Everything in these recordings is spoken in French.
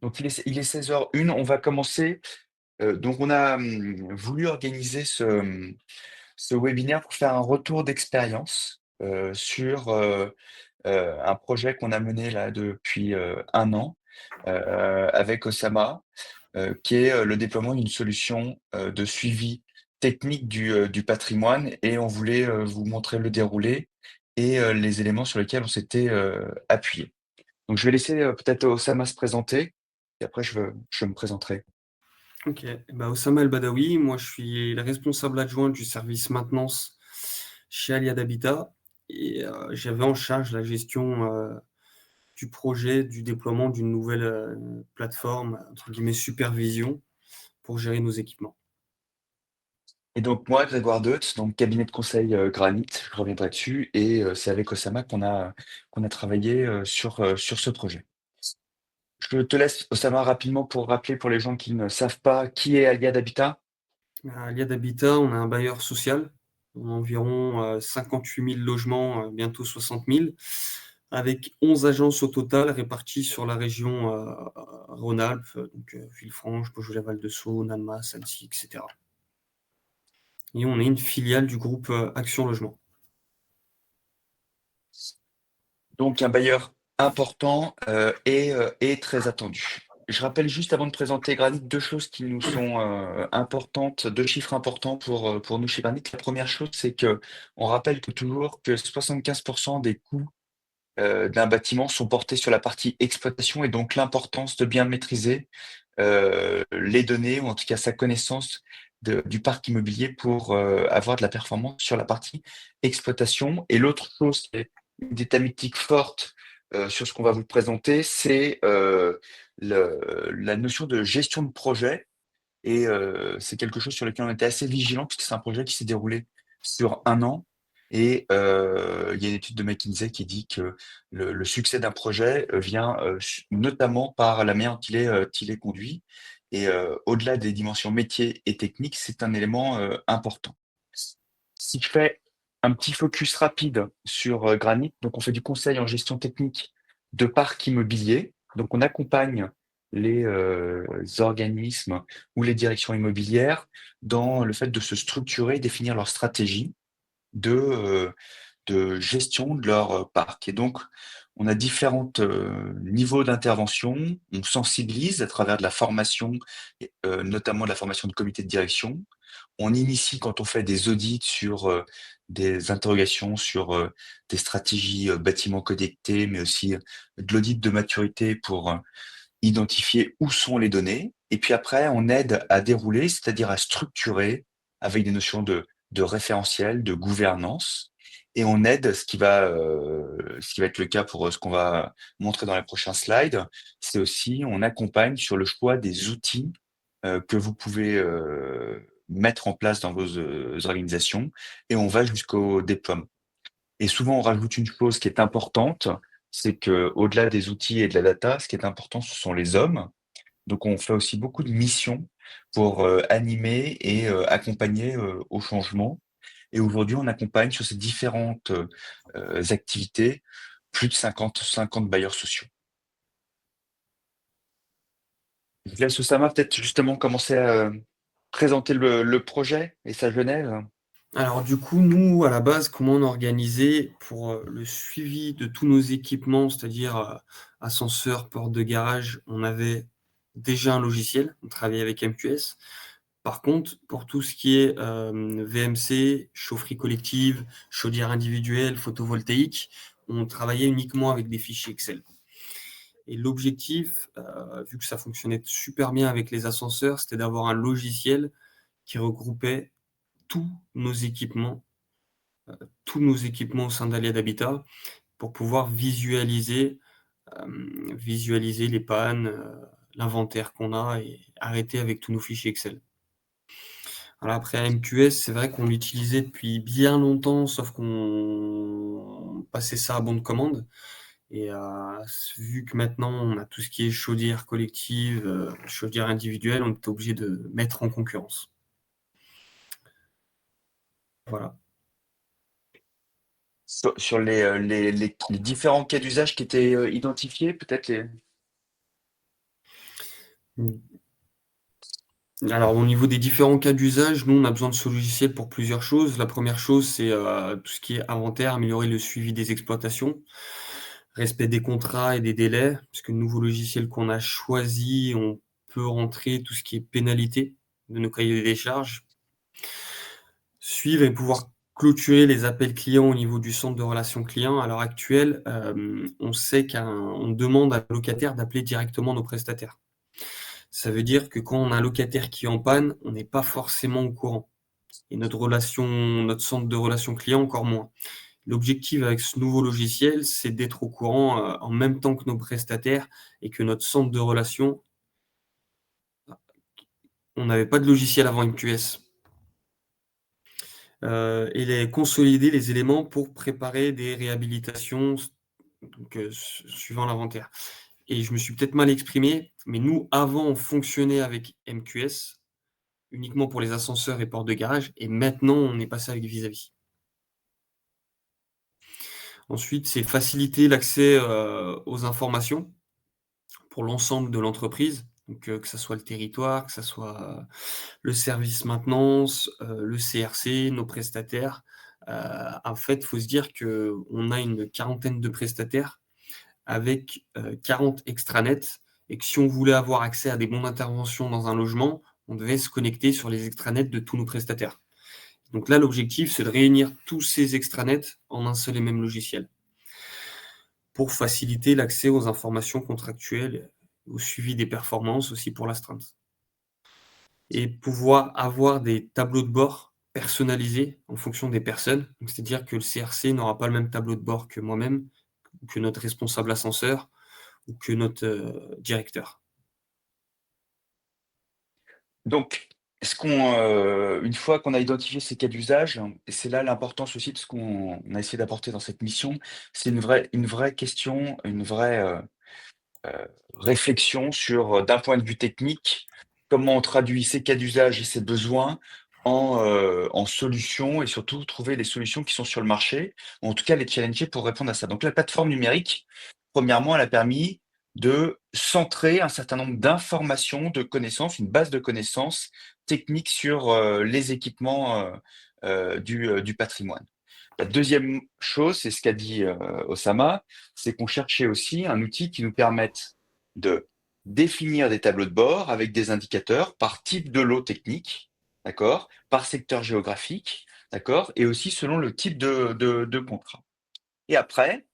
Donc il est 16h01, on va commencer. Donc on a, voulu organiser ce webinaire pour faire un retour d'expérience, sur, un projet qu'on a mené là depuis, 1 an, avec Osama, qui est, le déploiement d'une solution, de suivi technique du patrimoine et on voulait, vous montrer le déroulé et les éléments sur lesquels on s'était, appuyés. Donc je vais laisser, peut-être Osama se présenter et après je me présenterai. OK. Bah, Oussama El Badawi, moi je suis le responsable adjoint du service maintenance chez Aliad Habitat et j'avais en charge la gestion, du projet, du déploiement d'une nouvelle, plateforme, entre guillemets «supervision» pour gérer nos équipements. Et donc moi, Grégoire Deutz, donc cabinet de conseil, Granit, je reviendrai dessus et c'est avec Osama qu'on a travaillé, sur ce projet. Je te laisse, Osama, rapidement pour rappeler pour les gens qui ne savent pas qui est Aliad Habitat? À Aliad Habitat, on a un bailleur social, environ, 58 000 logements, bientôt 60 000, avec 11 agences au total réparties sur la région, Rhône-Alpes, donc Villefranche, Beaujolais-Val de Saône, Annemasse, Annecy, et cetera. Et on est une filiale du groupe, Action Logement. Donc un bailleur important, et très attendu. Je rappelle juste avant de présenter Granit 2 choses qui nous sont, importantes, 2 chiffres importants pour nous chez Granit. La première chose, c'est que on rappelle que toujours que 75 des coûts d'un bâtiment sont portés sur la partie exploitation et donc l'importance de bien maîtriser, les données ou en tout cas sa connaissance du parc immobilier pour, avoir de la performance sur la partie exploitation. Et l'autre chose qui est une des thématiques fortes, sur ce qu'on va vous présenter, c'est, la notion de gestion de projet et c'est quelque chose sur lequel on était assez vigilant puisque c'est un projet qui s'est déroulé sur 1 an et il y a une étude de McKinsey qui dit que le succès d'un projet, vient, notamment par la manière dont il est conduit et au-delà des dimensions métiers et techniques, c'est un élément, important. Si je fais un petit focus rapide sur, Granit, donc on fait du conseil en gestion technique de parc immobilier. Donc on accompagne les, organismes ou les directions immobilières dans le fait de se structurer, définir leur stratégie de gestion de leur, parc. Et donc on a différents niveaux d'intervention. On sensibilise à travers de la formation et notamment de la formation de comité de direction. On initie quand on fait des audits sur, des interrogations sur, des stratégies, bâtiments connectés, mais aussi, de l'audit de maturité pour, identifier où sont les données. Et puis après, on aide à dérouler, c'est-à-dire à structurer avec des notions de référentiel, de gouvernance. Et on aide, ce qui va être le cas pour, ce qu'on va montrer dans les prochains slides, c'est aussi on accompagne sur le choix des outils que vous pouvez, mettre en place dans vos, organisations et on va jusqu'au déploiement. Et souvent, on rajoute une chose qui est importante, c'est que au delà des outils et de la data, ce qui est important, ce sont les hommes. Donc on fait aussi beaucoup de missions pour, animer et accompagner, au changement. Et aujourd'hui, on accompagne sur ces différentes, activités, plus de 50 bailleurs sociaux. Je laisse Oussama peut-être justement commencer à, présenter le projet et sa genèse. Alors du coup, nous, à la base, comment on a organisé pour, le suivi de tous nos équipements, c'est-à-dire, ascenseur, porte de garage, on avait déjà un logiciel, on travaillait avec MQS. Par contre, pour tout ce qui est, VMC, chaufferie collective, chaudière individuelle, photovoltaïque, on travaillait uniquement avec des fichiers Excel. Et l'objectif, vu que ça fonctionnait super bien avec les ascenseurs, c'était d'avoir un logiciel qui regroupait tous nos équipements, tous nos équipements au sein d'Aliad Habitat pour pouvoir visualiser les pannes, l'inventaire qu'on a et arrêter avec tous nos fichiers Excel. Alors après MQS, c'est vrai qu'on l'utilisait depuis bien longtemps, sauf qu'on passait ça à bon de commande et vu que maintenant on a tout ce qui est chaudière collective, chaudière individuelle, on était obligé de mettre en concurrence. Voilà. Sur les différents cas d'usage qui étaient, identifiés, peut-être les Alors, au niveau des différents cas d'usage, nous, on a besoin de ce logiciel pour plusieurs choses. La première chose, c'est tout ce qui est inventaire, améliorer le suivi des exploitations, respect des contrats et des délais, puisque le nouveau logiciel qu'on a choisi, on peut rentrer tout ce qui est pénalité de nos cahiers des charges, suivre et pouvoir clôturer les appels clients au niveau du centre de relations clients. À l'heure actuelle, on sait on demande à nos locataires d'appeler directement nos prestataires. Ça veut dire que quand on a un locataire qui est en panne, on n'est pas forcément au courant. Et notre centre de relations clients encore moins. L'objectif avec ce nouveau logiciel, c'est d'être au courant en même temps que nos prestataires et que notre centre de relations, on n'avait pas de logiciel avant MQS. Et consolider les éléments pour préparer des réhabilitations donc, suivant l'inventaire. Et je me suis peut-être mal exprimé, mais nous, avant, on fonctionnait avec MQS uniquement pour les ascenseurs et portes de garage, et maintenant, on est passé avec vis-à-vis. Ensuite, c'est faciliter l'accès aux informations pour l'ensemble de l'entreprise, donc que ça soit le territoire, que ça soit le service maintenance, le CRC, nos prestataires. En fait, il faut se dire qu'on a une quarantaine de prestataires avec 40 extranets et que si on voulait avoir accès à des bons d'intervention dans un logement, on devait se connecter sur les extranets de tous nos prestataires. Donc là, l'objectif, c'est de réunir tous ces extranets en un seul et même logiciel pour faciliter l'accès aux informations contractuelles, au suivi des performances aussi pour l'astreinte. Et pouvoir avoir des tableaux de bord personnalisés en fonction des personnes. C'est-à-dire que le CRC n'aura pas le même tableau de bord que moi-même, que notre responsable ascenseur ou que notre directeur. Donc, une fois qu'on a identifié ces cas d'usage, et c'est là l'importance aussi de ce qu'on a essayé d'apporter dans cette mission, c'est une vraie question, une vraie réflexion sur, d'un point de vue technique, comment on traduit ces cas d'usage et ces besoins en solutions et surtout trouver les solutions qui sont sur le marché, ou en tout cas les challenger pour répondre à ça. Donc la plateforme numérique, premièrement, elle a permis de centrer un certain nombre d'informations, de connaissances, une base de connaissances techniques sur, les équipements, du patrimoine. La deuxième chose, c'est ce qu'a dit Osama, c'est qu'on cherchait aussi un outil qui nous permette de définir des tableaux de bord avec des indicateurs par type de lot technique, d'accord, par secteur géographique, d'accord, et aussi selon le type de contrat. Et après,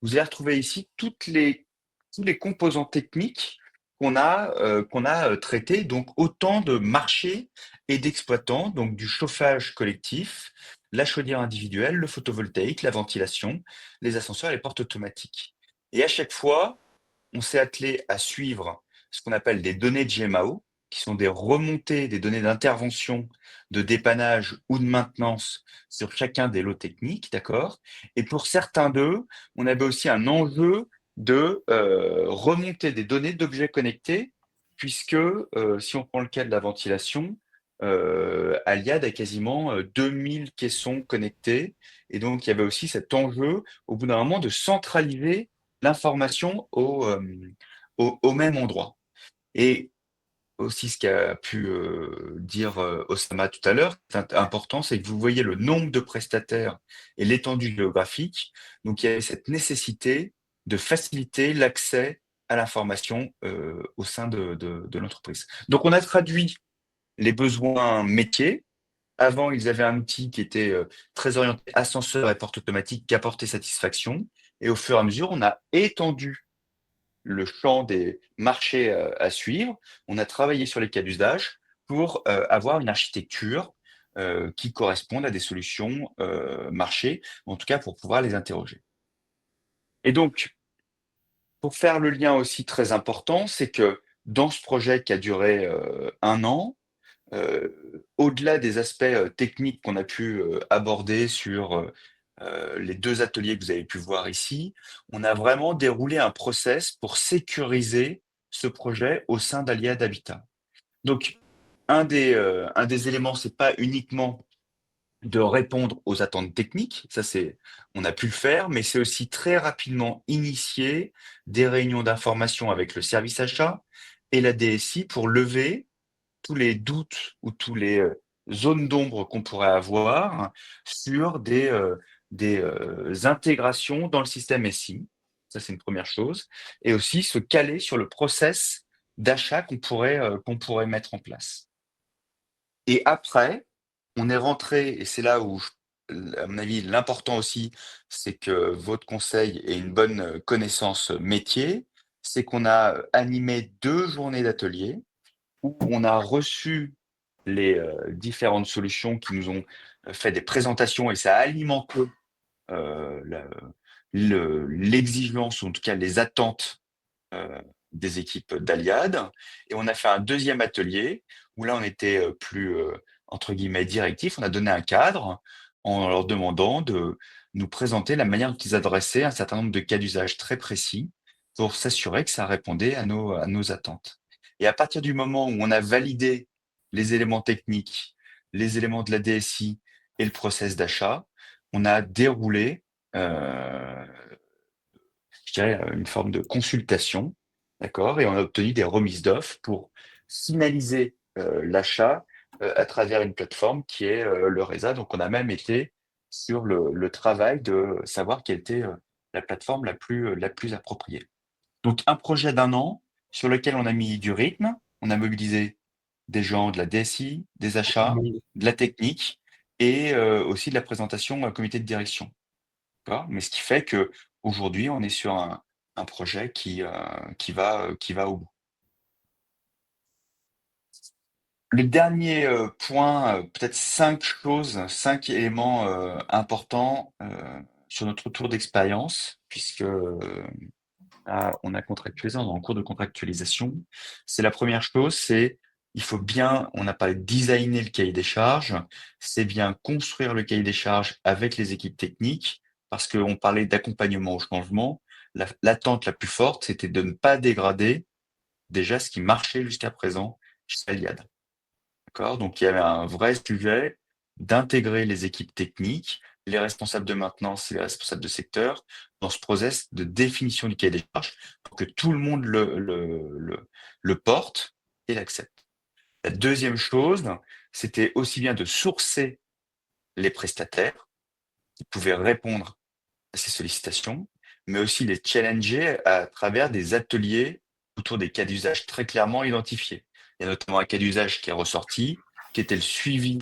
vous allez retrouver ici tous les composants techniques qu'on a traités, donc autant de marchés et d'exploitants, donc du chauffage collectif, la chaudière individuelle, le photovoltaïque, la ventilation, les ascenseurs et les portes automatiques. Et à chaque fois, on s'est attelé à suivre ce qu'on appelle des données de GMAO, qui sont des remontées des données d'intervention, de dépannage ou de maintenance sur chacun des lots techniques, d'accord? Et pour certains d'eux, on avait aussi un enjeu de remonter des données d'objets connectés, puisque si on prend le cas de la ventilation, Aliad a quasiment 2000 caissons connectés. Et donc, il y avait aussi cet enjeu, au bout d'un moment, de centraliser l'information au même endroit. Et aussi ce qu'a pu dire Osama tout à l'heure, c'est important, c'est que vous voyez le nombre de prestataires et l'étendue géographique. Donc il y avait cette nécessité de faciliter l'accès à l'information au sein de l'entreprise. Donc on a traduit les besoins métiers. Avant, ils avaient un outil qui était très orienté ascenseur et porte automatique qui apportait satisfaction. Et au fur et à mesure, on a étendu le champ des marchés à suivre. On a travaillé sur les cas d'usage pour avoir une architecture qui corresponde à des solutions marché, en tout cas pour pouvoir les interroger. Et donc, pour faire le lien aussi très important, c'est que dans ce projet qui a duré 1 an, au-delà des aspects techniques qu'on a pu aborder sur les 2 ateliers que vous avez pu voir ici, on a vraiment déroulé un process pour sécuriser ce projet au sein d'Aliad Habitat. Donc, un des éléments, c'est pas uniquement de répondre aux attentes techniques, ça c'est, on a pu le faire, mais c'est aussi très rapidement initier des réunions d'information avec le service achat et la DSI pour lever tous les doutes ou tous les zones d'ombre qu'on pourrait avoir sur des intégrations dans le système SI. Ça, c'est une première chose. Et aussi se caler sur le process d'achat qu'on pourrait mettre en place. Et après, on est rentré, et c'est là où, à mon avis, l'important aussi, c'est que votre conseil ait une bonne connaissance métier, c'est qu'on a animé 2 journées d'atelier où on a reçu les différentes solutions qui nous ont fait des présentations et ça a alimenté la- l'exigence, ou en tout cas les attentes euh, des équipes d'Aliad. Et on a fait un deuxième atelier où là, on était plus, entre guillemets, directif. On a donné un cadre en leur demandant de nous présenter la manière dont ils adressaient un certain nombre de cas d'usage très précis pour s'assurer que ça répondait à nos attentes. Et à partir du moment où on a validé les éléments techniques, les éléments de la DSI et le process d'achat, on a déroulé je dirais, une forme de consultation, d'accord? Et on a obtenu des remises d'offres pour finaliser l'achat à travers une plateforme qui est le RESA. Donc, on a même été sur le travail de savoir quelle était la plateforme la plus appropriée. Donc, un projet d'1 an sur lequel on a mis du rythme, on a mobilisé des gens de la DSI, des achats, de la technique et aussi de la présentation au comité de direction. D'accord. Mais ce qui fait que aujourd'hui, on est sur un projet qui va au bout. Le dernier point, peut-être 5 choses, 5 éléments importants sur notre tour d'expérience, puisque on a contractualisé, on est en cours de contractualisation. C'est la première chose, c'est il faut bien, on n'a pas designer le cahier des charges, c'est bien construire le cahier des charges avec les équipes techniques, parce qu'on parlait d'accompagnement au changement. L'attente la plus forte, c'était de ne pas dégrader déjà ce qui marchait jusqu'à présent chez Aliad. D'accord? Donc, il y avait un vrai sujet d'intégrer les équipes techniques, les responsables de maintenance et les responsables de secteur dans ce process de définition du cahier des charges pour que tout le monde le porte et l'accepte. La deuxième chose, c'était aussi bien de sourcer les prestataires qui pouvaient répondre à ces sollicitations, mais aussi les challenger à travers des ateliers autour des cas d'usage très clairement identifiés. Il y a notamment un cas d'usage qui est ressorti, qui était le suivi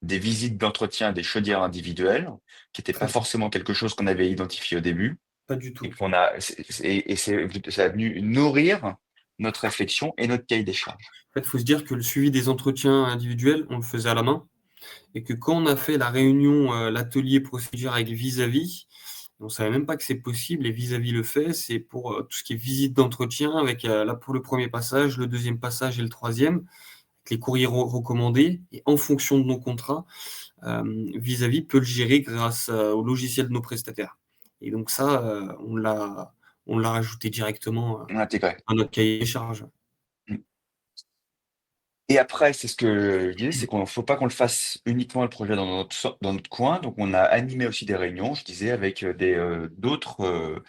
des visites d'entretien des chaudières individuelles, qui n'était pas Très bien. forcément quelque chose qu'on avait identifié au début, Pas du et tout. ça a venu nourrir notre réflexion et notre cahier des charges. En fait, il faut se dire que le suivi des entretiens individuels, on le faisait à la main et que quand on a fait la réunion, l'atelier procédure avec Vis-à-vis, on savait même pas que c'est possible et Vis-à-vis le fait, c'est pour tout ce qui est visite d'entretien avec là pour le premier passage, le deuxième passage et le troisième, avec les courriers recommandés et en fonction de nos contrats, Vis-à-vis peut le gérer grâce au logiciel de nos prestataires. Et donc ça, on l'a rajouté directement On a intégré. à notre cahier des charges. Et après, c'est ce que je disais, c'est qu'on ne faut pas qu'on le fasse uniquement le projet dans notre coin. Donc, on a animé aussi des réunions, je disais, avec d'autres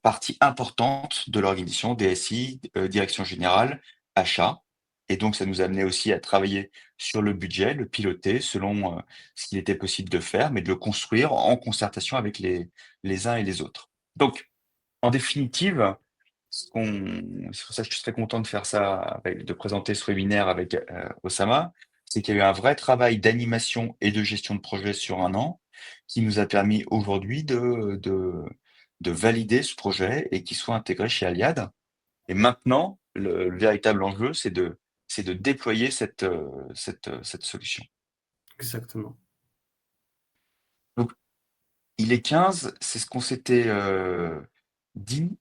parties importantes de l'organisation, DSI, direction générale, achat. Et donc, ça nous a amené aussi à travailler sur le budget, le piloter selon ce qu'il était possible de faire, mais de le construire en concertation avec les uns et les autres. Donc, en définitive, c'est pour ça que je suis très content de faire ça, de présenter ce webinaire avec Osama, c'est qu'il y a eu un vrai travail d'animation et de gestion de projet sur 1 an qui nous a permis aujourd'hui de valider ce projet et qu'il soit intégré chez Aliad. Et maintenant, le véritable enjeu, c'est de déployer cette solution. Exactement. Donc, il est 15, c'est ce qu'on s'était dit.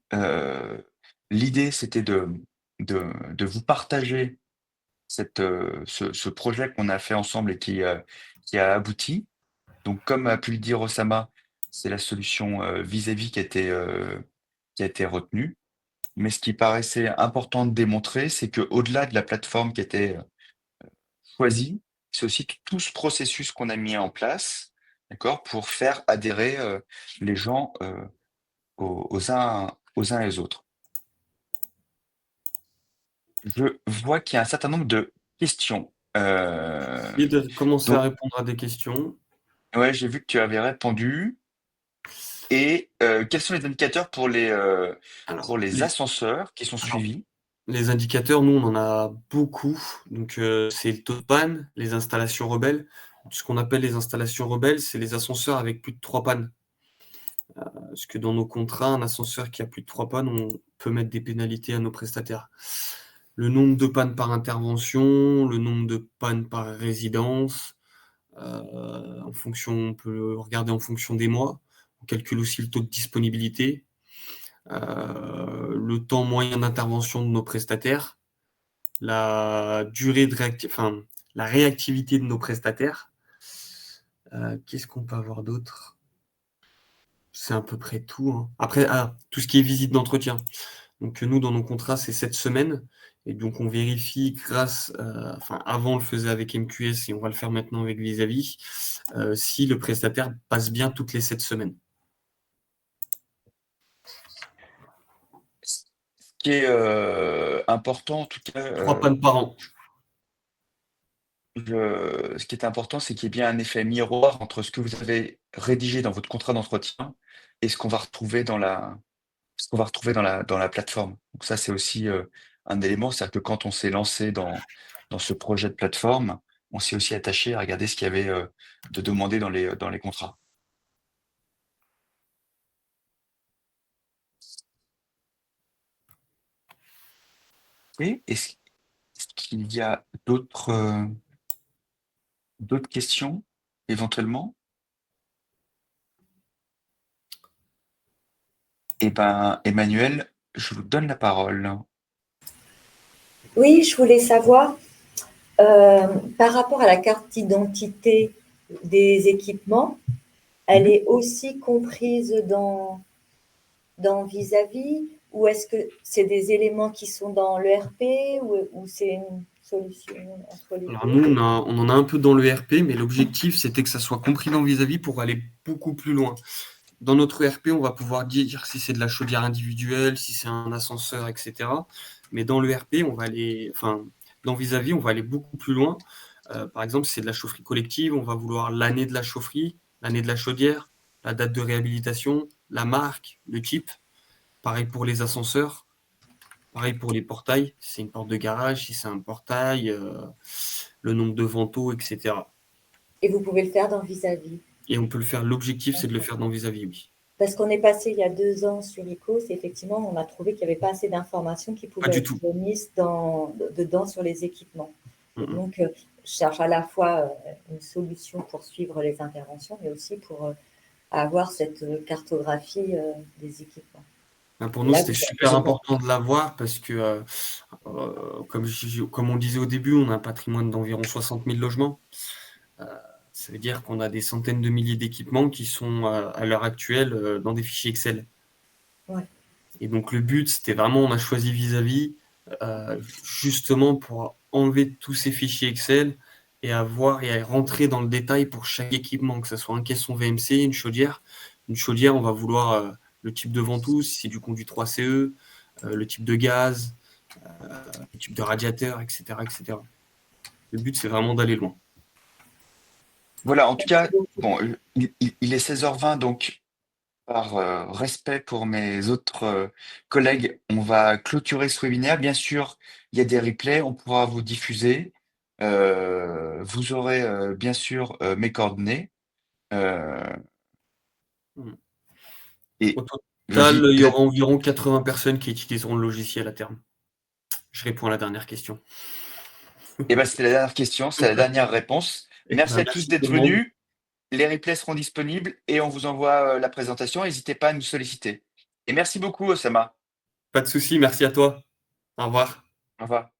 L'idée, c'était de vous partager ce projet qu'on a fait ensemble et qui a abouti. Donc, comme a pu le dire Osama, c'est la solution vis-à-vis qui a été retenue. Mais ce qui paraissait important de démontrer, c'est qu'au-delà de la plateforme qui était choisie, c'est aussi tout ce processus qu'on a mis en place, d'accord, pour faire adhérer les gens aux uns et aux autres. Je vois qu'il y a un certain nombre de questions. Et de commencer à Donc, répondre à des questions. ouais, j'ai vu que tu avais répondu. Et quels sont les indicateurs pour Alors, les ascenseurs qui sont alors, suivis? les indicateurs, nous, on en a beaucoup. Donc, c'est le taux de panne, les installations rebelles. Ce qu'on appelle les installations rebelles, c'est les ascenseurs avec plus de 3 pannes. Parce que dans nos contrats, un ascenseur qui a plus de 3 pannes, on peut mettre des pénalités à nos prestataires. Le nombre de pannes par intervention, le nombre de pannes par résidence, en fonction, on peut regarder en fonction des mois. On calcule aussi le taux de disponibilité, le temps moyen d'intervention de nos prestataires, la durée de enfin, la réactivité de nos prestataires. Qu'est-ce qu'on peut avoir d'autre? C'est à peu près tout, hein. Après, tout ce qui est visite d'entretien. Donc nous, dans nos contrats, c'est 7 semaines. Et donc on vérifie grâce, enfin avant on le faisait avec MQS et on va le faire maintenant avec Vis-à-vis, si le prestataire passe bien toutes les 7 semaines. Ce qui est important, en tout cas, 3 pannes par an. ce qui est important, c'est qu'il y ait bien un effet miroir entre ce que vous avez rédigé dans votre contrat d'entretien et ce qu'on va retrouver dans la plateforme. Donc ça, c'est aussi un élément, c'est-à-dire que quand on s'est lancé dans ce projet de plateforme, on s'est aussi attaché à regarder ce qu'il y avait de demandé dans les contrats. Et est-ce qu'il y a d'autres questions éventuellement? Eh ben, Emmanuel, je vous donne la parole. Oui, je voulais savoir, par rapport à la carte d'identité des équipements, elle Mhm. est aussi comprise dans Vis-à-vis ou est-ce que c'est des éléments qui sont dans l'ERP ou c'est une solution entre les Alors deux? nous, on en a un peu dans le RP, mais l'objectif, c'était que ça soit compris dans Vis-à-vis pour aller beaucoup plus loin. Dans notre ERP, on va pouvoir dire si c'est de la chaudière individuelle, si c'est un ascenseur, etc. Mais dans le RP, on va aller, enfin, dans Vis-à-vis, on va aller beaucoup plus loin. Par exemple, si c'est de la chaufferie collective, on va vouloir l'année de la chaufferie, l'année de la chaudière, la date de réhabilitation, la marque, le type. Pareil pour les ascenseurs, pareil pour les portails. Si c'est une porte de garage, si c'est un portail, le nombre de vantaux, etc. Et vous pouvez le faire dans Vis-à-vis. Et on peut le faire, l'objectif, c'est de le faire dans Vis-à-vis, oui. Parce qu'on est passé il y a 2 ans sur ICOS et effectivement, on a trouvé qu'il n'y avait pas assez d'informations qui Pas pouvaient du être tout. mises dedans sur les équipements. Et Mm-mm. donc, je cherche à la fois une solution pour suivre les interventions, mais aussi pour avoir cette cartographie des équipements. Pour Et nous, là, c'était vous super avez important de l'avoir parce que, comme on disait au début, on a un patrimoine d'environ 60 000 logements. Euh, Ça veut dire qu'on a des centaines de milliers d'équipements qui sont à l'heure actuelle dans des fichiers Excel. ouais. Et donc le but, c'était vraiment, on a choisi Vis-à-vis justement pour enlever tous ces fichiers Excel et avoir et à rentrer dans le détail pour chaque équipement, que ce soit un caisson VMC, une chaudière. Une chaudière, on va vouloir le type de ventouse, si c'est du conduit 3CE, le type de gaz, le type de radiateur, etc., etc. Le but, c'est vraiment d'aller loin. Voilà, en tout Merci cas, beaucoup. bon, il est 16h20, donc par respect pour mes autres collègues, on va clôturer ce webinaire. Bien sûr, il y a des replays, on pourra vous diffuser. Vous aurez bien sûr mes coordonnées. Euh, Mm. Au et total, vas-y, il y aura peut-être. environ 80 personnes qui utiliseront le logiciel à terme. Je réponds à la dernière question. Eh ben, c'était la dernière question, c'est la dernière réponse. Merci Ben, à tous merci tout d'être le monde. venus. Les replays seront disponibles et on vous envoie la présentation. N'hésitez pas à nous solliciter. Et merci beaucoup, Osama. Pas de souci, merci à toi. Au revoir. Au revoir.